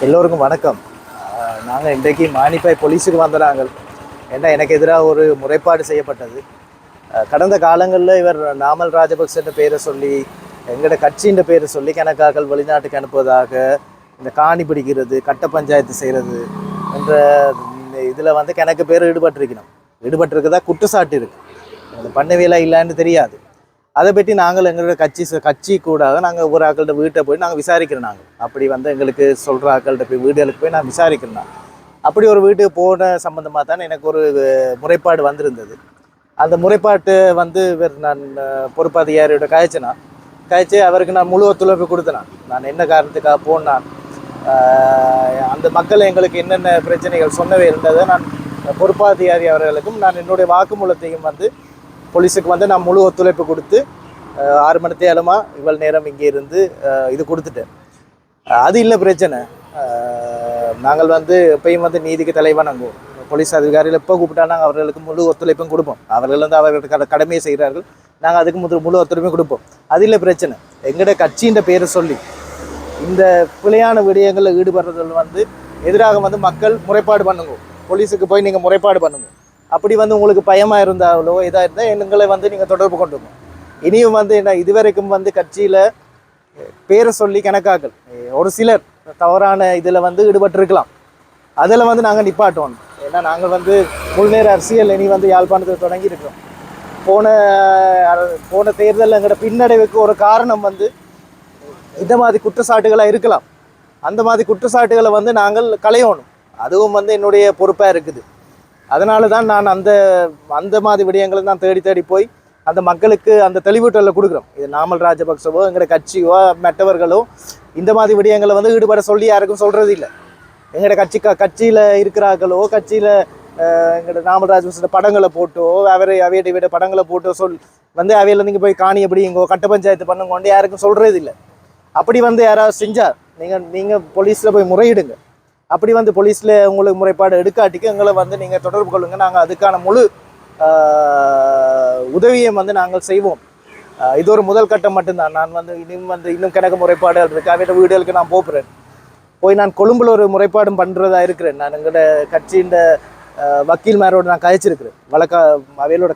எல்லோருக்கும் வணக்கம். நாங்கள் இன்றைக்கு மானிப்பாய் போலீஸுக்கு வந்தாங்க. ஏன்னா எனக்கு எதிராக ஒரு முறைப்பாடு செய்யப்பட்டது. கடந்த காலங்களில் இவர் நாமல் ராஜபக்சன்ற பேரை சொல்லி எங்களோட கட்சின்ற பேரை சொல்லி கணக்காக்கள் வெளிநாட்டுக்கு அனுப்புவதாக, இந்த காணி பிடிக்கிறது, கட்ட பஞ்சாயத்து செய்கிறது என்ற இதில் வந்து கணக்கு பேர் ஈடுபட்டிருக்குதா குற்றச்சாட்டு இருக்குது. அது பண்ணவேலாம் இல்லைன்னு தெரியாது. அதை பற்றி நாங்கள் எங்களோட கட்சி கூட நாங்கள் ஒவ்வொரு ஆக்கள்கிட்ட வீட்டை போய் நாங்கள் விசாரிக்கிறோம். நாங்கள் அப்படி வந்து எங்களுக்கு சொல்கிற ஆக்கள்கிட்ட போய் வீடுகளுக்கு போய் நான் விசாரிக்கிறேன். அப்படி ஒரு வீட்டுக்கு போன சம்மந்தமாக தான் எனக்கு ஒரு முறைப்பாடு வந்திருந்தது. அந்த முறைப்பாட்டு வந்து நான் பொறுப்பாதிகாரியோட கழிச்சு அவருக்கு நான் முழு ஒத்துழைப்பு கொடுத்தேன். நான் என்ன காரணத்துக்காக போனான், அந்த மக்கள் எங்களுக்கு என்னென்ன பிரச்சனைகள் சொன்னவே இருந்ததை நான் பொறுப்பாதிகாரி அவர்களுக்கும் நான் என்னுடைய வாக்குமூலத்தையும் வந்து போலீஸுக்கு வந்து நான் முழு ஒத்துழைப்பு கொடுத்து 6 மணி நேரமாக இவ்வளவு நேரம் இங்கே இருந்து இது கொடுத்துட்டேன். அது இல்லை பிரச்சனை. நாங்கள் வந்து எப்பயும் வந்து நீதிக்கு தலைவணங்குவோம். போலீஸ் அதிகாரிகள் எப்போ கூப்பிட்டா நாங்கள் அவர்களுக்கு முழு ஒத்துழைப்பும் கொடுப்போம். அவர்கள் வந்து அவர்களுக்கு கடமையை செய்கிறார்கள், நாங்கள் அதுக்கு முழு ஒத்துழைப்பும் கொடுப்போம். அது இல்லை பிரச்சனை. எங்களோட கட்சின்ற பேரை சொல்லி இந்த பிழையான விடயங்களில் ஈடுபடுறதில் வந்து எதிராக வந்து மக்கள் முறைப்பாடு பண்ணுங்க. போலீஸுக்கு போய் நீங்கள் முறைப்பாடு பண்ணுங்க. அப்படி வந்து உங்களுக்கு பயமாக இருந்தாலோ இதாக இருந்தால் எங்களை வந்து நீங்கள் தொடர்பு கொண்டுங்க. இனியும் வந்து என்ன இதுவரைக்கும் வந்து கட்சியில் பேரை சொல்லி கணக்காக்கள் ஒரு சிலர் தவறான இதில் வந்து ஈடுபட்டிருக்கலாம். அதில் வந்து நாங்கள் நிப்பாட்டோம். ஏன்னா நாங்கள் வந்து முழுநேர அரசியல் இனி வந்து யாழ்ப்பாணத்தில் தொடங்கி இருக்கிறோம். போன தேர்தலில் எங்களோட பின்னடைவுக்கு ஒரு காரணம் வந்து இந்த மாதிரி குற்றச்சாட்டுகளாக இருக்கலாம். அந்த மாதிரி குற்றச்சாட்டுகளை வந்து நாங்கள் களையணும். அதுவும் வந்து என்னுடைய பொறுப்பாக இருக்குது. அதனால தான் நான் அந்த மாதிரி விடயங்களை தான் தேடி போய் அந்த மக்களுக்கு அந்த தெளிவூட்டலை கொடுக்குறோம். இது நாமல் ராஜபக்சவோ எங்களோட கட்சியோ மற்றவர்களோ இந்த மாதிரி விடயங்களை வந்து ஈடுபட சொல்லி யாருக்கும் சொல்கிறது இல்லை. எங்களோட கட்சியில் இருக்கிறார்களோ கட்சியில் எங்களோட நாமல் ராஜபக்சோட படங்களை போட்டோ அவையிட படங்களை போட்டோ வந்து அவையில் நீங்கள் போய் காணி எப்படி இங்கோ கட்ட பஞ்சாயத்து பண்ணுங்கொண்டு யாருக்கும் சொல்கிறது இல்லை. அப்படி வந்து யாராவது செஞ்சால் நீங்கள் போலீஸில் போய் முறையிடுங்க. அப்படி வந்து போலீஸில் உங்களுக்கு முறைப்பாடு எடுக்காட்டிக்கு எங்களை வந்து நீங்கள் தொடர்பு கொள்ளுங்கள். நாங்கள் அதுக்கான முழு உதவியை வந்து நாங்கள் செய்வோம். இது ஒரு முதல் கட்டம் மட்டும்தான். நான் வந்து இன்னும் கணக்கு முறைப்பாடுகள் இருக்குது. அவையோட வீடுகளுக்கு நான் போய் நான் கொழும்பில் ஒரு முறைப்பாடும் பண்ணுறதா இருக்கிறேன். நான் எங்களோட கட்சியின் வக்கீல் மேரோடு நான் கழிச்சிருக்கிறேன். அவையோட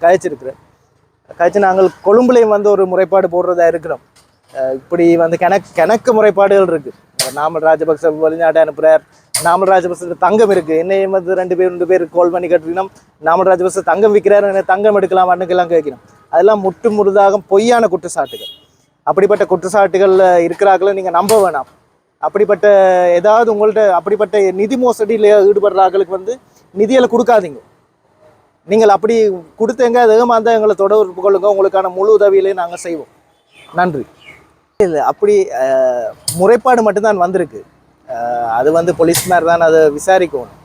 கழிச்சு நாங்கள் கொழும்புலையும் வந்து ஒரு முறைப்பாடு போடுறதா இருக்கிறோம். இப்படி வந்து கணக்கு முறைப்பாடுகள் இருக்குது. நாமல் ராஜபக்ச வெளிநாட்டை அனுப்புகிறார், நாமல் ராஜபக்ச தங்கம் இருக்குது, என்னையும் வந்து 2 பேர் கால் பண்ணி கட்டிக்கணும், நாமல் ராஜபக்ச தங்கம் விற்கிறார், என்ன தங்கம் எடுக்கலாம் அண்ணுக்கெல்லாம் கேட்கணும். அதெல்லாம் முழுதாக பொய்யான குற்றச்சாட்டுகள். அப்படிப்பட்ட குற்றச்சாட்டுகளில் இருக்கிறார்கள நீங்கள் நம்ப வேணாம். அப்படிப்பட்ட ஏதாவது உங்கள்கிட்ட அப்படிப்பட்ட நிதி மோசடியில் ஈடுபடுறாங்களுக்கு வந்து நிதிகளை கொடுக்காதீங்க. நீங்கள் அப்படி கொடுத்தங்க அதிகமாக இருந்தால் எங்களை தொடர்பு கொள்ளுங்க. உங்களுக்கான முழு உதவியிலையும் நாங்கள் செய்வோம். நன்றி. இல்லை, அப்படி முறைப்பாடு மட்டும்தான் வந்திருக்கு. அது வந்து போலீஸ்மார் தான் அதை விசாரிக்கணும்.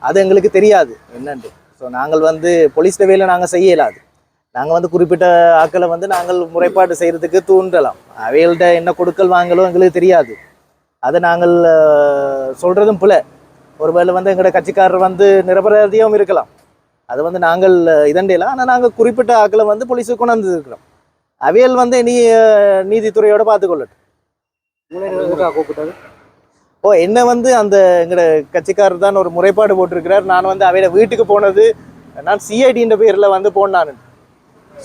அது எங்களுக்கு தெரியாது என்னன்ட்டு. ஸோ நாங்கள் வந்து போலீஸ் வேலையை நாங்கள் செய்ய இயலாது. நாங்கள் வந்து குறிப்பிட்ட ஆக்களை வந்து நாங்கள் முறைப்பாடு செய்கிறதுக்கு தூண்டலாம். அவைகள்கிட்ட என்ன கொடுக்கல் வாங்கலோ எங்களுக்கு தெரியாது. அதை நாங்கள் சொல்கிறதும் பிள்ளை. ஒருவேளை வந்து எங்களோட கட்சிக்காரர் வந்து நிரபராதியும் இருக்கலாம். அது வந்து நாங்கள் இதண்டையலாம். ஆனால் நாங்கள் குறிப்பிட்ட ஆக்களை வந்து போலீஸுக்கு கொண்டு வந்துருக்கிறோம். அவையல் வந்து நீதித்துறையோட பார்த்துக்கொள்ளட்டும். என்ன வந்து அந்த எங்களோட கட்சிக்காரர் தான் ஒரு முறைப்பாடு போட்டிருக்கிறார். நான் வந்து அவையோட வீட்டுக்கு போனது நான் சிஐடின்ற பேரில் வந்து போனான்.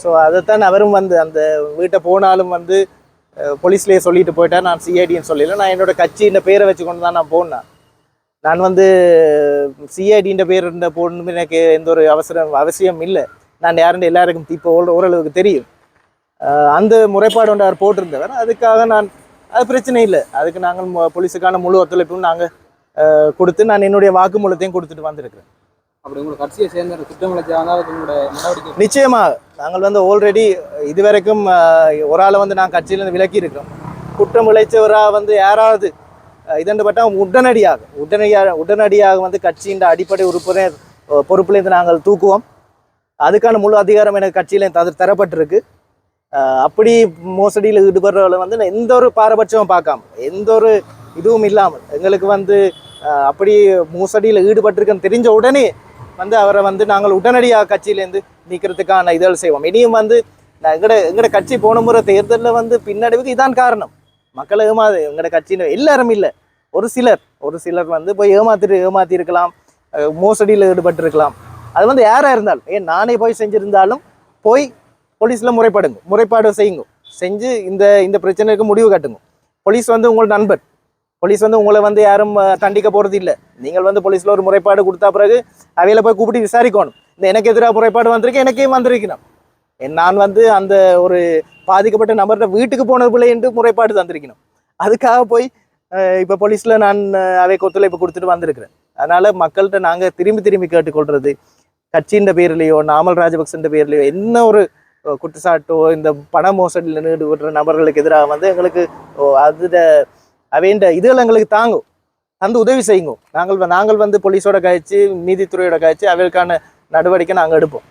ஸோ அதைத்தான் அவரும் வந்து அந்த வீட்டை போனாலும் வந்து போலீஸ்லேயே சொல்லிட்டு போயிட்டார். நான் சிஐடின்னு சொல்லல, நான் என்னோட கட்சின்ற பேரை வச்சு கொண்டு தான் நான் போனேன். நான் வந்து சிஐடின்ற பேர் போடணும்னு எனக்கு எந்த ஒரு அவசியம் இல்லை. நான் யாருன்னு எல்லாருக்கும் இப்போ ஓரளவுக்கு தெரியும். அந்த முறைப்பாடு ஒன்று அவர் போட்டிருந்தவர். அதுக்காக அது பிரச்சனை இல்லை. அதுக்கு நாங்கள் போலீஸுக்கான முழு ஒத்துழைப்பும் நாங்கள் கொடுத்து நான் என்னுடைய வாக்குமூலத்தையும் கொடுத்துட்டு வந்திருக்கிறேன். அப்படி உங்களுக்கு கட்சியை சேர்ந்த நடவடிக்கை நிச்சயமாக நாங்கள் வந்து ஆல்ரெடி இதுவரைக்கும் ஒரு ஆளை வந்து நான் கட்சியிலேருந்து விலக்கி இருக்கிறோம். குற்றம் விளைச்சவராக வந்து யாராவது இதன்று பட்டால் உடனடியாக வந்து கட்சியின் அடிப்படை உறுப்பினர் பொறுப்புலேருந்து நாங்கள் தூக்குவோம். அதுக்கான முழு அதிகாரம் எனக்கு கட்சியிலேருந்து தரப்பட்டிருக்கு. அப்படி மோசடியில் ஈடுபடுறவங்களை வந்து எந்த ஒரு பாரபட்சமும் பார்க்காம எந்த ஒரு இதுவும் இல்லாமல் எங்களுக்கு வந்து அப்படி மோசடியில் ஈடுபட்டிருக்குன்னு தெரிஞ்ச உடனே வந்து அவரை வந்து நாங்கள் உடனடியாக கட்சியிலேருந்து நீக்கிறதுக்கான இதழ் செய்வோம். இனியும் வந்து எங்கட கட்சி போன முறை தேர்தலில் வந்து பின்னடைவுக்கு இதான் காரணம். மக்களுக்குமா எங்கட கட்சின்னு எல்லாரும் இல்லை, ஒரு சிலர் வந்து போய் ஏமாத்தி இருக்கலாம், மோசடியில் ஈடுபட்டு இருக்கலாம். அது வந்து யாராக இருந்தாலும், ஏன் நானே போய் செஞ்சுருந்தாலும் போய் போலீஸில் முறைப்பாடு செய்யுங்க, செஞ்சு இந்த இந்த பிரச்சனைக்கு முடிவு கட்டுங்க. போலீஸ் வந்து உங்கள் நண்பர், போலீஸ் வந்து உங்களை வந்து யாரும் தண்டிக்க போகிறது இல்லை. நீங்கள் வந்து போலீஸில் ஒரு முறைப்பாடு கொடுத்தா பிறகு அவையில போய் கூப்பிட்டு விசாரிக்கணும். இந்த எனக்கு எதிராக முறைப்பாடு வந்திருக்கு, எனக்கே வந்திருக்கணும். நான் வந்து அந்த ஒரு பாதிக்கப்பட்ட நபர்கிட்ட வீட்டுக்கு போனது பிள்ளை என்று முறைப்பாடு தந்திருக்கணும். அதுக்காக போய் இப்போ போலீஸில் நான் அவை ஒத்துழைப்பு கொடுத்துட்டு வந்திருக்கிறேன். அதனால் மக்கள்கிட்ட நாங்கள் திரும்பி கேட்டுக்கொள்கிறது, கட்சியின் பேர்லையோ நாமல் ராஜபக்சன்ற பேர்லையோ என்ன ஒரு குற்றச்சாட்டோ இந்த பண மோசடியில் ஈடுபடுற நபர்களுக்கு எதிராக வந்து எங்களுக்கு அதில் அவைண்ட இதுகள் எங்களுக்கு தாங்கும், தந்து உதவி செய்யுங்க. நாங்கள் வந்து போலீஸோட கழிச்சு, நீதித்துறையோட கழிச்சு அவைகளுக்கான நடவடிக்கை நாங்கள் எடுப்போம்.